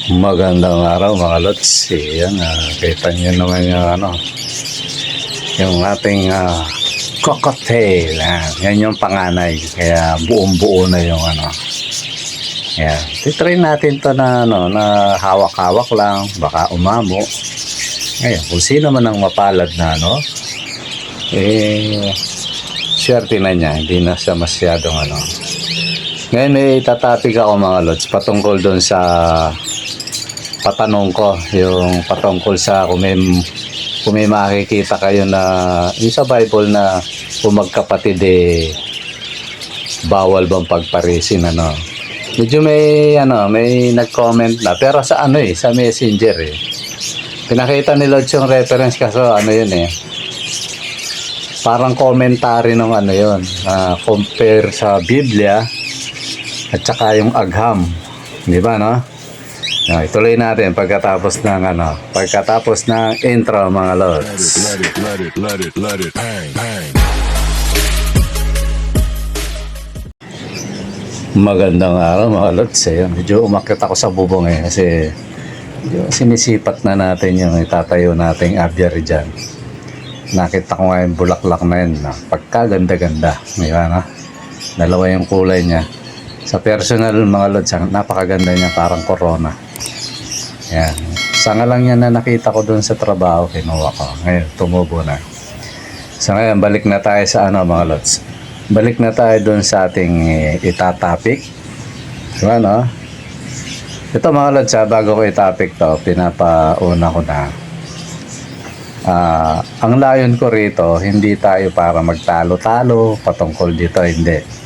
Magandang araw mga lods. Yan, kita nyo naman yung yung ating cocktail. Yan yung panganay. Kaya buong-buo na yung Yan. Titry natin to na na hawak-hawak lang, baka umamo. Ngayon, kung sino man ang mapalad na swerte na niya, hindi na siya masyadong Ngayon may tatapig ako mga lods patungkol doon sa patanong ko, yung patungkol sa kung may makikita kayo na yung sa Bible na kung magkapatid bawal bang pagparisin medyo may nag-comment na pero sa sa Messenger pinakita ni Lord yung reference kaso yun parang commentary ng yun compare sa Biblia at saka yung agham, di ba ituloy natin pagkatapos ng intro mga lods. Let it bang, bang. Magandang araw mga lods. Medyo umakyat ako sa bubong kasi sinisipat na natin yung itatayo nating aviary dyan. Nakita ko nga yung bulaklak na yun pagkaganda-ganda, dalawa yung kulay niya. Sa personal mga lods, napakaganda niya, parang corona. Yan. Sanga lang yan na nakita ko dun sa trabaho, kinuha ko. Ngayon, tumubo na. So ngayon, balik na tayo sa mga lods. Balik na tayo dun sa ating itatapik. So ito mga lods, bago ko itapik to, pinapauna ko na. Ang layon ko rito, hindi tayo para magtalo-talo, patungkol dito, hindi.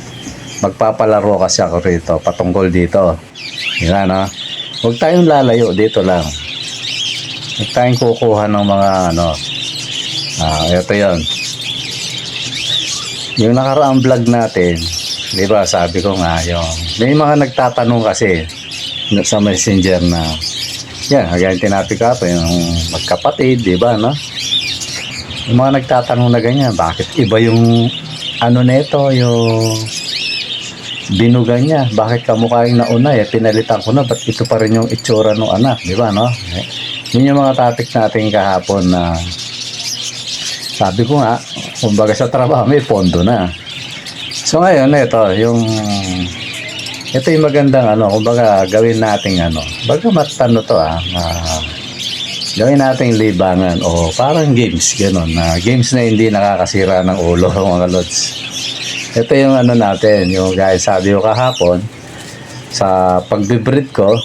Magpapalaro kasi ako rito, patungkol dito. Yan huwag tayong lalayo, dito lang. Huwag tayong kukuha ng mga ito yun. Yung nakaraang vlog natin, di ba sabi ko nga, may mga nagtatanong kasi sa Messenger na, yan, hanggang tinapik ako, yung magkapatid, di ba, Yung mga nagtatanong na ganyan, bakit iba yung nito, yung binuga niya, bakit kamukha yung nauna pinalitan ko na, ba't ito pa rin yung itsura ng anak, di ba yun yung mga topic natin kahapon na sabi ko nga, kumbaga sa trabaho may pondo na. So ngayon ito yung magandang kumbaga gawin nating bagamat to gawin nating libangan o parang games ganon, na games na hindi nakakasira ng ulo mga lods. Ito yung natin, yung guys, sabi ko kahapon sa pagbibreed ko,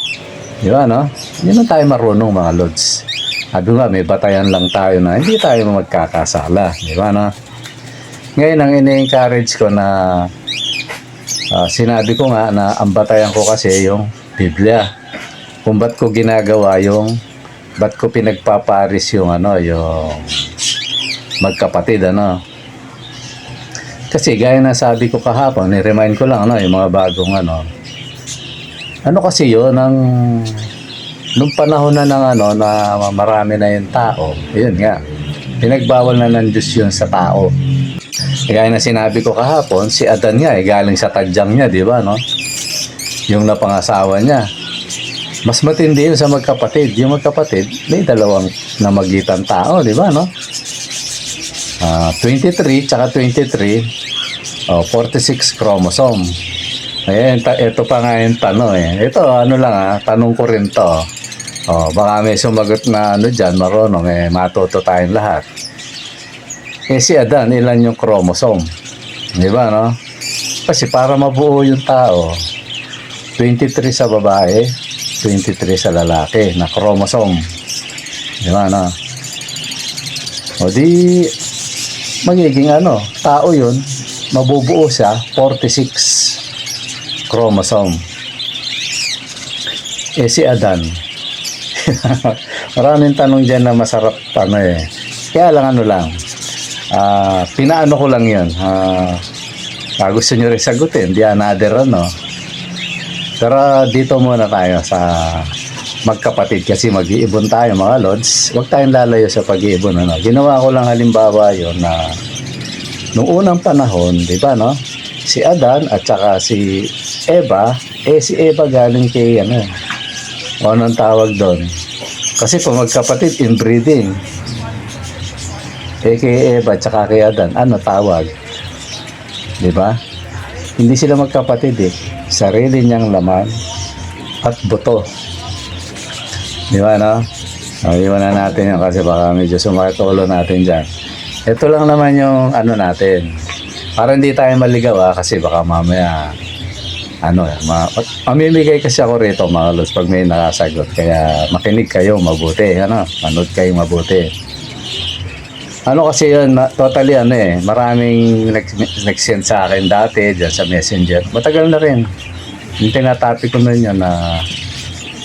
di ba hindi na tayo marunong mga lods. Sabi ko nga, may batayan lang tayo na hindi tayo magkakasala, di ba Ngayon ang ini-encourage ko na sinabi ko nga na ang batayan ko kasi yung Biblia. Kung ba't ko ginagawa ba't ko pinagpaparis yung yung magkapatid Kasi gaya na sabi ko kahapon, ni-remind ko lang yung mga bagong kasi yun nung panahon na ng na marami na yung tao, yun nga, pinagbawal na ng Diyos yun sa tao. Gaya na sinabi ko kahapon, si Adan nga galing sa tadyang niya, di ba yung napangasawa niya. Mas matindi yun sa magkapatid. Yung magkapatid, may dalawang namagitan tao, di ba 23 tsaka 23 46 chromosome. Ayan, ito pa nga yung tanong ito lang tanong ko rin to baka may sumagot na dyan marunong matuto tayong lahat. Si Adan, ilan yung chromosome, di ba kasi para mabuo yung tao 23 sa babae 23 sa lalaki na chromosome, di ba o di magiging tao yun, mabubuo siya 46 chromosome. Si Adan maraming tanong dyan na masarap kaya lang pinaano ko lang yun gusto nyo rin sagutin, di another pero dito muna tayo sa magkapatid kasi mag-iibon tayo mga lods. Huwag tayong lalayo sa pag-iibon ginawa ko lang halimbawa yon na nung unang panahon, di ba si Adan at saka si Eva, si Eva galing kay O anong tawag doon? Kasi kung magkapatid, inbreeding. Kay Eva tsaka kay Adan, ano tawag? Di ba? Hindi sila magkapatid eh. Sarili niyang laman at buto. Di ba, no? Iwanan natin yun kasi baka medyo sumakit ulo natin dyan. Ito lang naman yung ano natin. Para hindi tayo maligaw kasi baka mamaya mamimigay kasi ako rito mga lods pag may nakasagot. Kaya makinig kayo mabuti. Manood kayo mabuti. Kasi yun, totally maraming nag-send sa akin dati dyan sa messenger. Matagal na rin. Yung tinatopic ko na yun na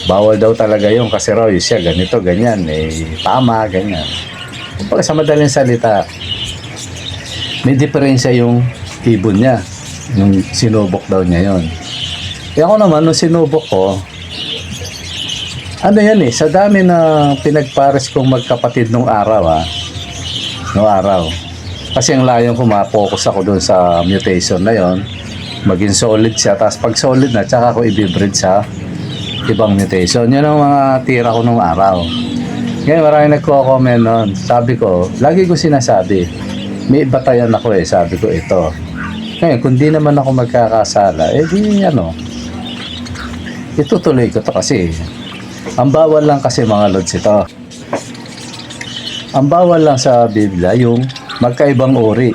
bawal daw talaga yun kasi raw siya ganito, ganyan, tama, ganyan. Kapag sa madaling salita, may diferensya yung ibon niya. Nung sinubok daw niya yun. Kaya ako naman, nung sinubok ko, sa dami na pinagpares kong magkapatid nung araw, nung araw. Kasi ang layong ko, ma-focus ako dun sa mutation na yon, maging solid siya, tapos pag solid na, tsaka ako i-breed sa ibang mutation. Yun ang mga tira ko nung araw. Ngayon, maraming nagko-comment nun. Sabi ko, lagi ko sinasabi, may batayan ako sabi ko ito. Ngayon, kung di naman ako magkakasala, itutuloy ko to kasi. Ang bawal lang kasi mga lods ito. Ang bawal lang sa Biblia, yung magkaibang uri.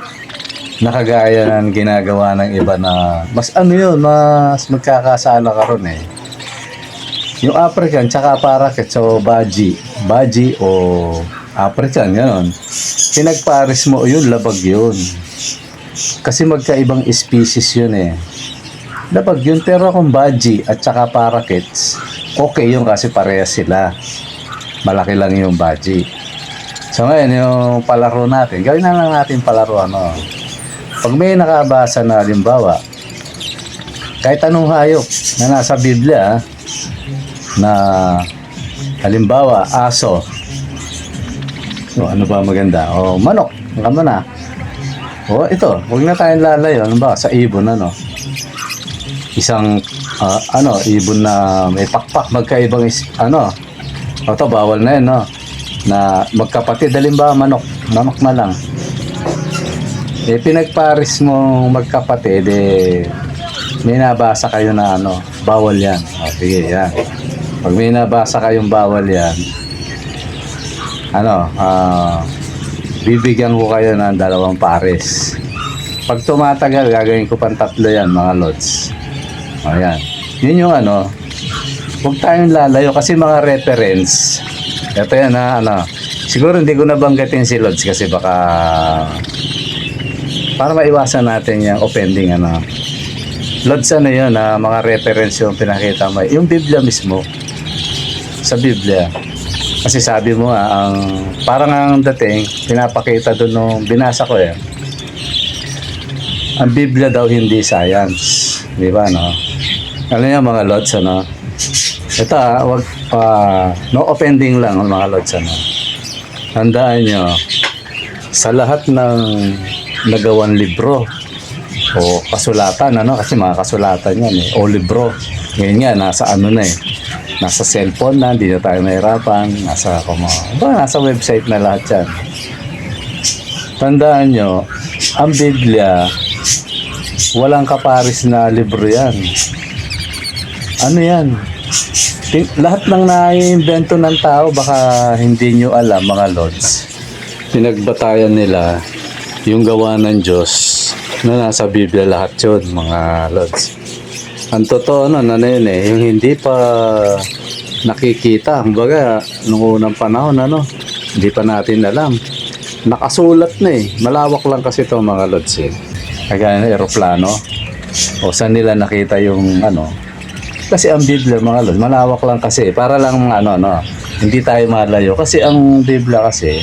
Nakagaya ng ginagawa ng iba na, mas mas magkakasala ka ron Yung African, tsaka parakeet, so Baji o African, gano'n. Pinagpares mo, yun, labag yun. Kasi magkaibang species yun Labag yun, pero kung Baji at tsaka parakeets, okay yun kasi parehas sila. Malaki lang yung Baji. So ngayon, yung palaro natin, gawin na lang natin palaro Pag may nakabasa na halimbawa, kahit anong hayop na nasa Biblia, na halimbawa, aso. Ano ba maganda? Manok. Kamo na. Ito, huwag na tayong lalayo. Halimbawa, sa ibon, isang, ibon na may pakpak, magkaibang, ito, bawal na yun, na magkapatid, halimbawa, manok na lang. Pinagparis mo magkapatid, may nabasa kayo na, bawal yan. Sige, yan. Pag may nabasa kayong bawal yan, bibigyan ko kayo ng 2 pares. Pag tumatagal, gagawin ko pang 3 yan, mga lods. Ayan. Yun yung huwag tayong lalayo kasi mga reference. Ito yan siguro hindi ko nabanggatin si Lods kasi baka para maiwasan natin yung offending Lods yun mga reference yung pinakita mo. Yung Biblia mismo. Sa Biblia. Kasi sabi mo parang ang dating, pinapakita doon nung binasa ko ang Biblia daw hindi science. Di ba, Alam niyo mga Lods, ito wag, no offending lang mga Lods, Handaan nyo, sa lahat ng nagawang libro o kasulatan, kasi mga kasulatan yan o libro. Ngayon nga, nasa nasa cellphone na, hindi na tayo mahirapan, nasa website na lahat yan. Tandaan nyo, ang Biblia, walang kaparis na libro yan. Yan? Lahat ng naiimbento ng tao, baka hindi nyo alam mga Lods. Pinagbatayan nila yung gawa ng Diyos na nasa Biblia lahat yun, mga Lods. Ang totoo yung hindi pa nakikita, kumbaga, nung unang panahon, hindi pa natin alam. Nakasulat na malawak lang kasi ito mga Lods Kagaya ng aeroplano, o saan nila nakita yung kasi ang Biblia mga Lods, malawak lang kasi, para lang hindi tayo malayo. Kasi ang Biblia kasi,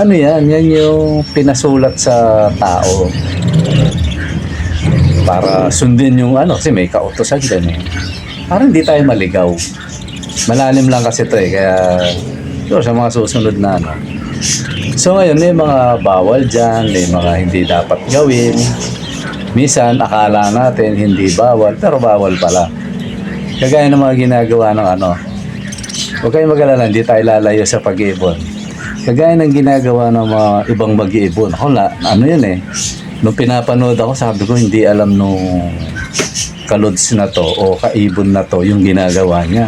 yan yung pinasulat sa tao. Para sundin yung kasi may kautosan dyan Para hindi tayo maligaw. Malalim lang kasi ito kaya sa mga susunod na So ngayon, may mga bawal dyan, may mga hindi dapat gawin. Minsan, akala natin hindi bawal, pero bawal pala. Kagaya ng mga ginagawa ng Huwag kayong mag-alala, hindi tayo lalayo sa pag-iibon. Kagaya ng ginagawa ng mga ibang mag-iibon. Ako ano yun eh. Nung pinapanood ako, sabi ko, hindi alam nung kalods na to o kaibon na to yung ginagawa niya.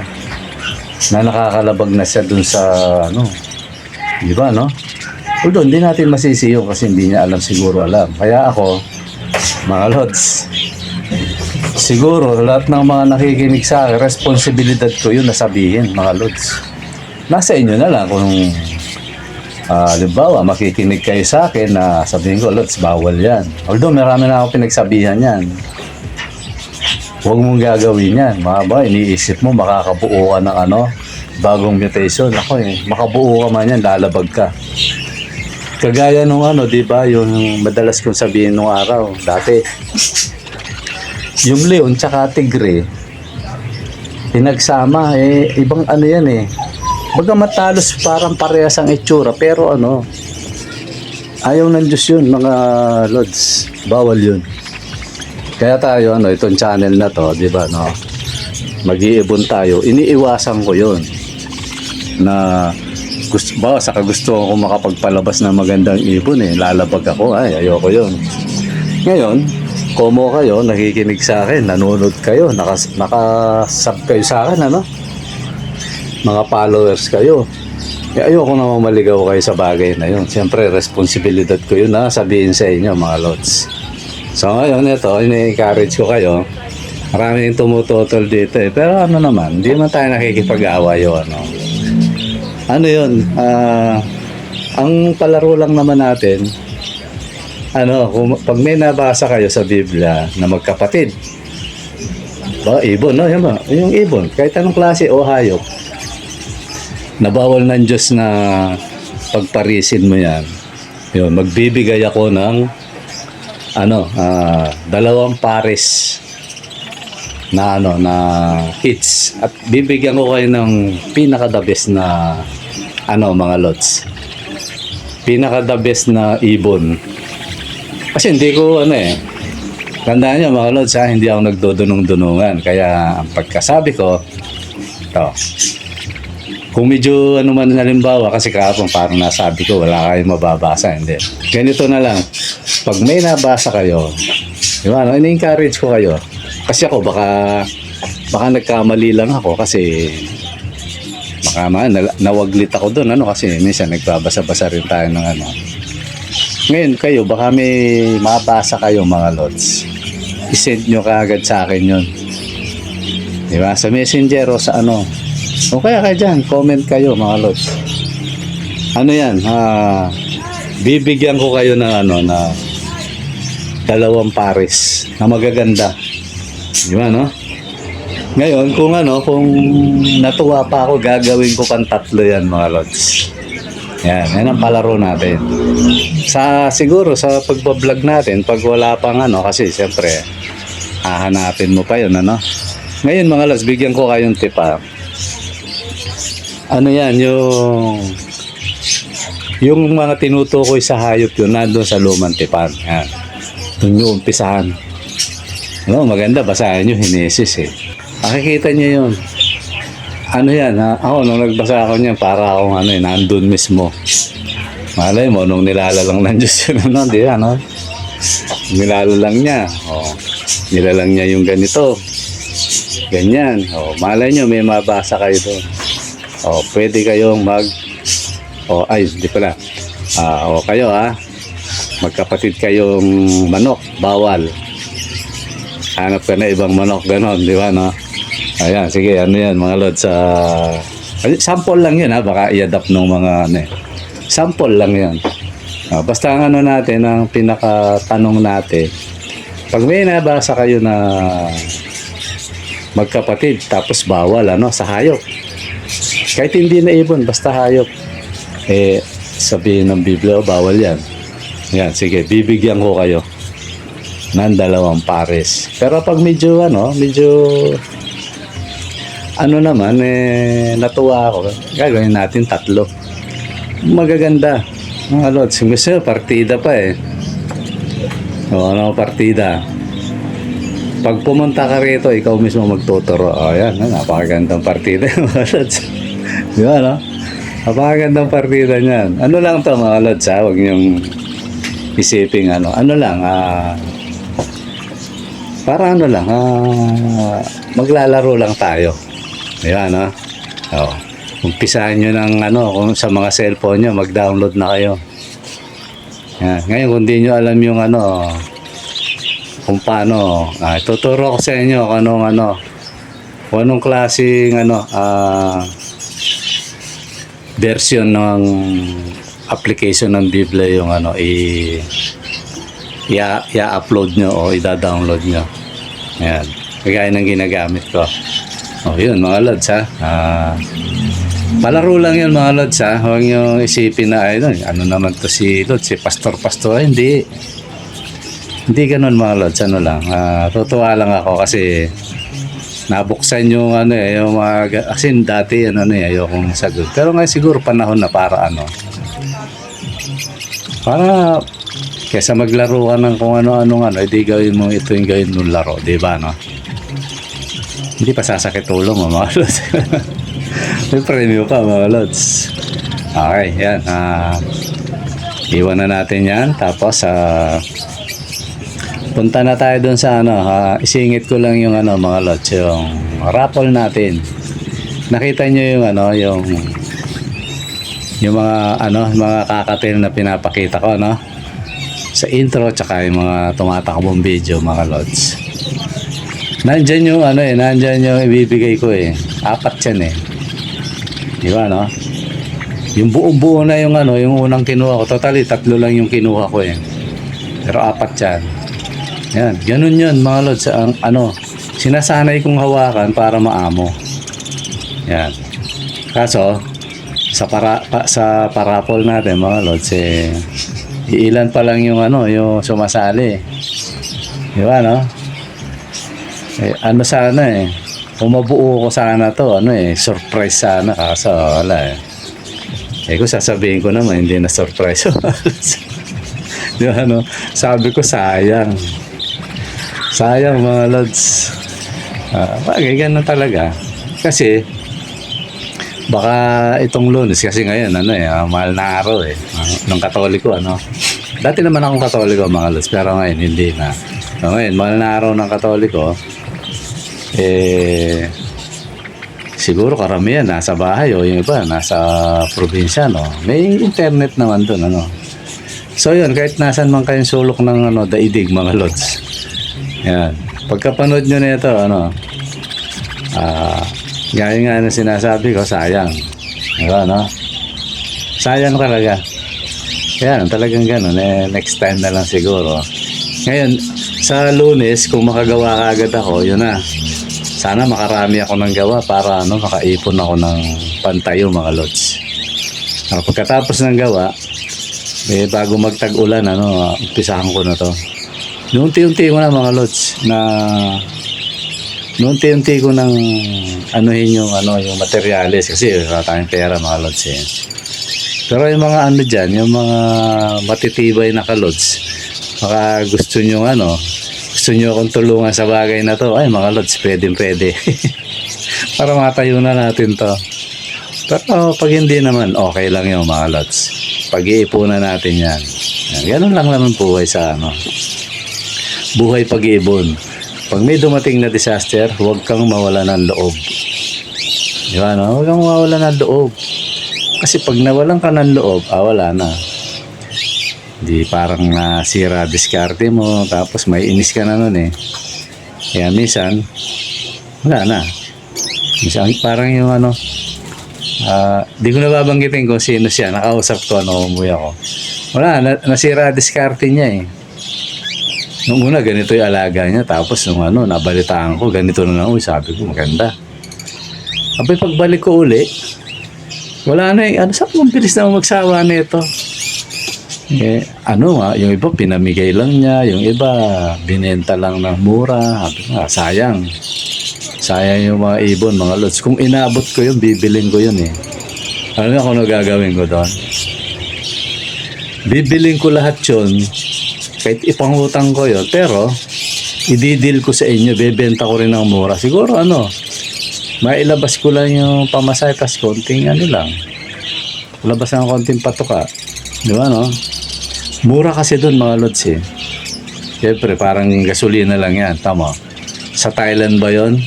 Na nakakalabag na siya dun sa, di ba, no? Although, hindi natin masisiyo kasi hindi niya siguro alam. Kaya ako, mga lods, siguro, lahat ng mga nakikinig sa akin, responsibilidad ko yun na sabihin, mga lods. Nasa inyo na lang kung, halimbawa, makikinig kayo sa akin na sabihin ko, lods, bawal yan. Although, marami na ako pinagsabihan yan. Huwag mong gagawin yan. Mga ba, iniisip mo, makakabuo ka ng bagong mutation. Ako makabuo ka man yan, lalabag ka. Kagaya nung di ba, yung madalas kong sabihin nung araw, dati, yung leon tsaka tigre, pinagsama, ibang yan Baga matalos parang parehas ang itsura, pero ayaw ng Diyos yun, mga lods. Bawal yun. Kaya tayo, itong channel na to, di ba, mag-iibon tayo, iniiwasan ko yun. Na, saka gusto ko makapagpalabas ng magandang ibon lalabag ako, ayoko yun. Ngayon, komo kayo, nakikinig sa akin, nanonood kayo, nakasub kayo sa akin, mga followers kayo. Ayoko naman maligaw kayo sa bagay na yun. Siyempre, responsibilidad ko yun na sabihin sa inyo, mga lods. So ngayon, ito, ini-encourage ko kayo. Marami yung tumututol dito Pero naman, hindi naman tayo nakikipag-away yun, yun, ang palaro lang naman natin, pag may nabasa kayo sa Biblia na magkapatid, ibon, yan ba? Yung ibon, kahit anong klase o hayop, nabawal ng Diyos na pagparisin mo yan. Yun, magbibigay ako ng 2 pares na hits at bibigyan ko kayo ng pinaka the best na mga lots. Pinaka the best na ibon. Kasi hindi ko tandaan niyo mga lods hindi ako nagdodunong-dunungan. Kaya ang pagkasabi ko kung medyo man halimbawa kasi kahapon parang nasabi ko wala kayong mababasa, hindi. Ganito na lang. Pag may nabasa kayo, ini-encourage ko kayo. Kasi ako baka nagkamali lang ako kasi baka nawaglit ako doon kasi minsan nagbabasa-basa rin tayo ng Ngayon kayo baka may mabasa kayo mga lods. I-send nyo kaagad sa akin yun. Diba? Sa messenger o sa o kaya kayo dyan, comment kayo mga lods. Yan, bibigyan ko kayo ng na 2 pares na magaganda. Di ba, Ngayon, kung natuwa pa ako, gagawin ko pang 3 yan mga lods. Yan ang palaro natin. Siguro sa pagbablog natin, pag wala pang kasi siyempre, hahanapin mo pa yun, Ngayon mga lods, bigyan ko kayong tip, yan, yung mga tinutukoy sa hayop yun, nandun sa lumang tipan. Yan. Doon yung umpisahan. Maganda, basahin nyo, Hinesis Makikita nyo yun. Yan, ako, nung nagbasa ako niyan, para akong nandun mismo. Malay mo, nung nilalalang ng Diyos yun, di ba, Nilalalang niya. Nilalang niya yung ganito. Ganyan. Malay nyo, may mabasa kayo doon. Pwede kayong di pala. Kayo magkapatid kayong manok, bawal. Hanap ka na ibang manok, ganon, di ba, Ayan, sige, yan, mga lods. Sample lang yun, baka i-adapt ng mga, sample lang yan. Basta ang natin, ang pinakatanong natin, pag may nabasa kayo na magkapatid, tapos bawal, sa hayop. Kahit hindi na ibon, basta hayop. Sabihin ng Biblia, bawal yan. Yan, sige, bibigyan ko kayo ng 2 pares. Pero pag medyo, naman, natuwa ako, gagawin natin 3. Magaganda. Mga lods, gusto partida pa partida. Pag pumunta ka rito, ikaw mismo magtuturo. Yan, napakagandang partida. Di ba, no? Napakagandang partida niyan. Ano lang to mga lods, ha? Huwag niyong isiping ano. Ano lang, para ano lang, maglalaro lang tayo. Di ba, no? Oo. Umpisahan nyo ng ano, kung sa mga cellphone nyo, mag-download na kayo. Yan. Ngayon, kung di nyo alam yung ano, kung paano, tuturo ko sa inyo kung anong klaseng version ng application ng Biblia yung i-upload nyo o i-download nyo. Ayan. Kagaya ng ginagamit ko. O yun mga lods, ha. Palaro lang yun mga lods, ha. Huwag nyo isipin na ano naman to si Lods, si pastor. Hindi ganun mga lods. Ano lang, tutuwa lang ako kasi nabuksan yung yung mga, kasi dati ayokong sagot. Pero ngayon siguro panahon na para para kesa maglaro ka ng kung ano-anong edi gawin mo ito yung gawin mong laro, di ba, no? Hindi pa sasakit ulo mo mga lods. May premyo pa mga lods. Okay, yan. Iwan na natin yan. Tapos punta na tayo dun sa isingit ko lang yung mga lods, yung raffle natin. Nakita nyo yung mga kakatil na pinapakita ko, no? Sa intro, tsaka yung mga tumatakbong video, mga lods. Nandyan yung nandyan yung ibibigay ko apat yan di ba, no? Yung buo-buo na yung yung unang kinuha ko. Totally, 3 lang yung kinuha ko pero apat yan. Yan, ganun yun mga lods. Ang sinasanay kong hawakan para maamo. Yan. Kaso, sa parapol natin mga lods, iilan pa lang yung yung sumasali. Di ba, no? Sana kung mabuo ko sana to, surprise sana. Kaso, wala kung sasabihin ko naman, hindi na surprise. Di ba, no? Sabi ko, sayang mga lods. Bagay, ganun talaga. Kasi, baka itong Lunes, kasi ngayon, mahal na araw ng Katoliko, Dati naman akong Katoliko, mga lods, pero ngayon, hindi na. So, ngayon, mahal na araw ng Katoliko, siguro karamihan nasa bahay o yung iba nasa probinsya, no? May internet naman doon, So yun, kahit nasan man kayong sulok ng daigdig mga lods, yan, pagkapanood nyo na ito, gaya nga na sinasabi ko, sayang, diba, no? Sayang talaga. Yan, talagang ganun. Next time na lang siguro. Ngayon, sa Lunes, kung makagawa ka agad ako, yun na. Sana makarami ako ng gawa para makaipon ako ng pantayo, mga lods. Pagkatapos ng gawa, bago magtag-ulan, umpisahan ko na to. Unti-unti ko na mga lods, unti-unti ko nang yung materyales kasi wala tayong pera mga lods Pero yung mga dyan, yung mga matitibay na ka-lods, baka gusto nyo gusto nyo akong tulungan sa bagay na to, ay mga lods, pwede. Para matayo na natin to. Pero pag hindi naman, okay lang yung mga lods. Pag-iipunan natin yan. Ganun lang naman buhay sa buhay pag-iibon. Pag may dumating na disaster, huwag kang mawala ng loob. Di ba, no? Huwag kang mawala ng loob. Kasi pag nawalan ka ng loob, wala na. Di parang nasira diskarte mo, tapos may inis ka na nun Kaya minsan, wala na. Minsan, parang yung di ko nababanggitin kung sino siya. Nakausap ko, umuwi ako. Wala, nasira diskarte niya Nung una, ganito yung alaga niya. Tapos nung nabalitaan ko, ganito na lang. Sabi ko, maganda. Abay, pagbalik ko uli, wala na sabi mo, bilis na magsawa nito. Yung iba pinamigay lang niya, yung iba binenta lang ng mura. Sayang yung mga ibon, mga lods. Kung inabot ko yun, bibiling ko yun Ano kung gagawin ko doon? Bibiling ko lahat yun, kahit ipangutang ko yun, pero ididil ko sa inyo, bebenta ko rin ng mura. Siguro mailabas ko lang yung pamasahe, tas konting ano lang. Labas ng konting patoka. Di ba, no? Mura kasi doon mga lods eh. Siyempre, parang gasolina lang yan. Tama. Sa Thailand ba yon?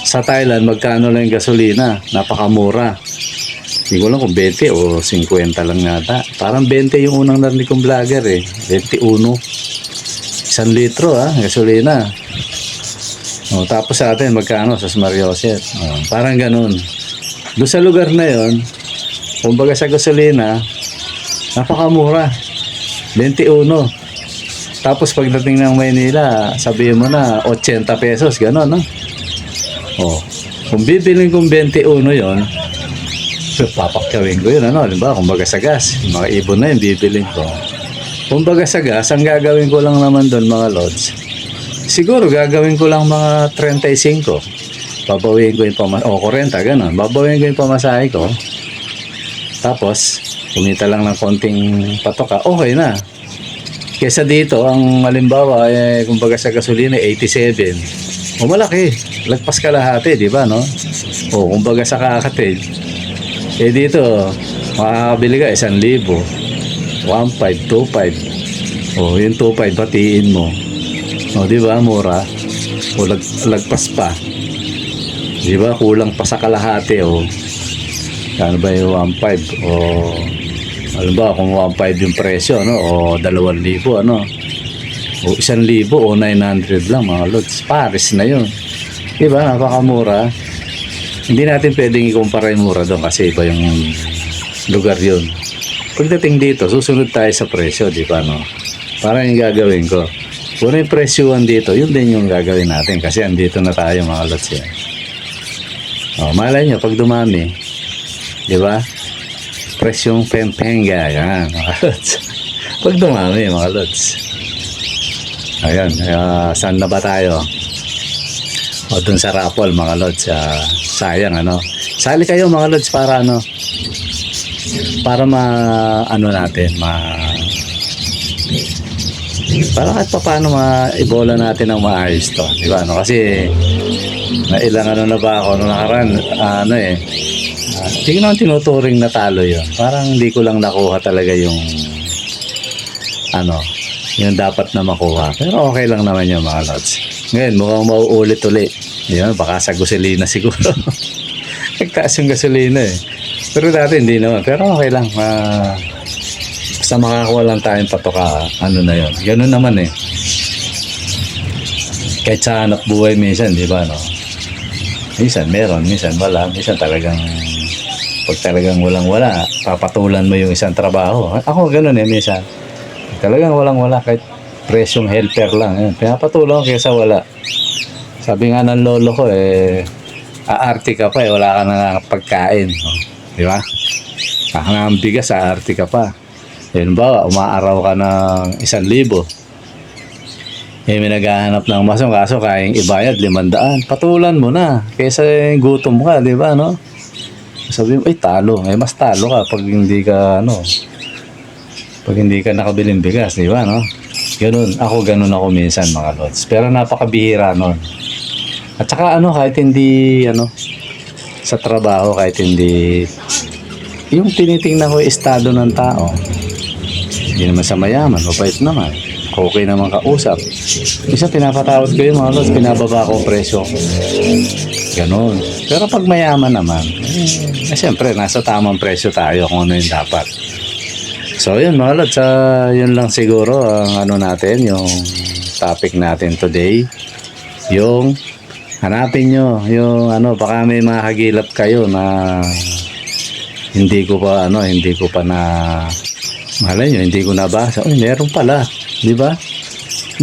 Sa Thailand, magkano lang yung gasolina? Napakamura. Hindi ko lang kung 20 o 50 lang yata. Parang 20 yung unang narinig kong vlogger eh. 21. 1 litro gasolina. O, tapos sa atin, magkano? Sa Marioset. O, parang ganun. Doon sa lugar na yon, kumbaga sa gasolina, napakamura. 21. Tapos pagdating ng Maynila, sabihin mo na 80 pesos, gano'n, no? O, kung bibilin kong 21 yon, papakyawin ko yun, ano? Diba? Kumbaga sa gas, mga ibon na yun, bibilin ko. Kumbaga sa gas, ang gagawin ko lang naman doon, mga lods, siguro gagawin ko lang mga 35. Babawiin ko yung pamasahe, o 40, gano'n. Babawiin ko yung pamasahe ko. Tapos, kumita lang ng konting patoka, okay na. Kesa dito, ang halimbawa, kumbaga sa gasolina, 87. O malaki, lagpas kalahati, di ba, no? O kumbaga sa kakatid, dito, makakabili ka 1,000, 1,500, 2,500. O yung 2,500, batiin mo. O di ba, mura. O lagpas pa. Di ba, kulang pa sa kalahati, o. Kano ba yung 1,500 o alam ba kung 1,500 yung presyo, ano, o 2,000, ano, o 1,000 o 900 lang mga lods. Paris na yun, diba? Napakamura. Hindi natin pwedeng ikumpara yung mura doon kasi iba yung lugar yun. Pagdating dito, susunod tayo sa presyo, diba, no? Parang yung gagawin ko, kung yung presyuan dito, yun din yung gagawin natin kasi andito na tayo mga lods yan. O, malay nyo pag dumami, di ba? Presyong pempenga, yan, mga lods. Pag dumami, mga lods. Ayan, saan na ba tayo? O, dun sa raffle, mga lods. Sayang, ano. Sali kayo, mga lods, para ano, para ano natin, para kahit pa paano maibola natin ang maayos to. Di ba, ano? Kasi, ilang ano na ba ako, nung nakaraan, hindi ko naman tinuturing na talo yun. Parang hindi ko lang nakuha talaga yung yung dapat na makuha. Pero okay lang naman yung mga lods. Ngayon, mukhang mauulit ulit. Yun, baka sa gasolina siguro. Nagtaas yung gasolina eh. Pero dati hindi naman. Pero okay lang. Basta makakuha lang tayong patoka. Ano na yun. Ganun naman eh. Kahit sa anak buhay minsan, di ba, no? Minsan meron, minsan wala. Minsan talagang pag talagang walang-wala, papatulan mo yung isang trabaho. Ako ganun eh, minsan. Talagang walang-wala, kahit presyong helper lang. Yun. Pinapatulan ko kaysa wala. Sabi nga ng lolo ko aarte ka pa wala ka na pagkain. Di ba? Ang bigas, aarte ka pa. Yun ba, umaaraw ka ng 1,000. May naghahanap ng masong kaso kayang ibayad 500. Patulan mo na. Kaysa gutom ka, di ba, no? Sabi mo, talo. Mas talo ka pag hindi ka, pag hindi ka nakabiling bigas, di ba, no? Ganun. Ganun ako minsan, mga lods. Pero napakabihira nun. At saka, kahit hindi, sa trabaho, kahit hindi, yung tinitingnan ko yung estado ng tao, hindi naman sa mayaman, mabait naman. Okay naman kausap. Isa pinapatawad ko yung mga lods, pinababa ko ang presyo. Ganon. Pero pag mayaman naman, siyempre, nasa tamang presyo tayo kung ano yung dapat. So, yun mga lods, yun lang siguro ang natin, yung topic natin today. Yung, hanapin nyo, yung baka may mahagilap kayo na hindi ko pa na, malay nyo, hindi ko nabasa. Meron pala. Di ba?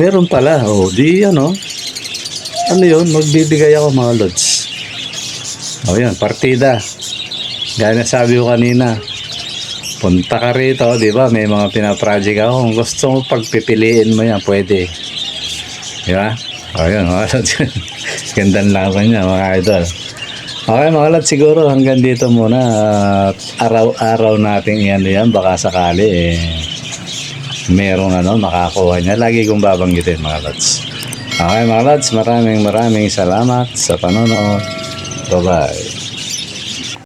Meron pala. Yun, magbibigay ako mga lods. Yan, partida. Gaya na sabi ko kanina, punta ka rito, di ba? May mga pinaproject ako. Kung gusto mo pagpipiliin mo yan, pwede. Di ba? Yan, mga lods. Gandang laban niya, mga idol. Okay, mga lods, siguro hanggang dito muna. Araw-araw natin yan. Baka sakali, merong makakuha niya. Lagi kong babanggitin, mga lods. Okay, mga lods, maraming salamat sa panonood. Bye-bye.